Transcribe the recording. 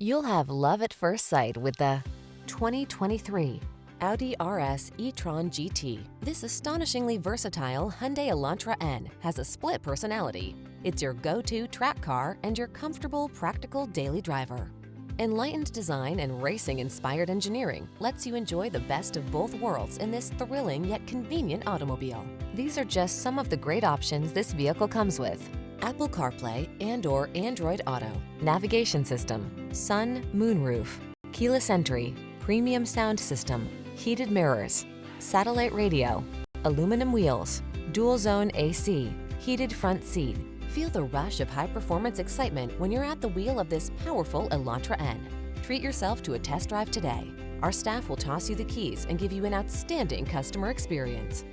You'll have love at first sight with the 2023 Audi RS e-tron GT. This astonishingly versatile Hyundai Elantra N has a split personality. It's your go-to track car and your comfortable, practical daily driver. Enlightened design and racing-inspired engineering lets you enjoy the best of both worlds in this thrilling yet convenient automobile. These are just some of the great options this vehicle comes with: Apple CarPlay and/or Android Auto, navigation system, sun, moonroof, keyless entry, premium sound system, heated mirrors, satellite radio, aluminum wheels, dual zone AC, heated front seat. Feel the rush of high-performance excitement when you're at the wheel of this powerful Elantra N. Treat yourself to a test drive today. Our staff will toss you the keys and give you an outstanding customer experience.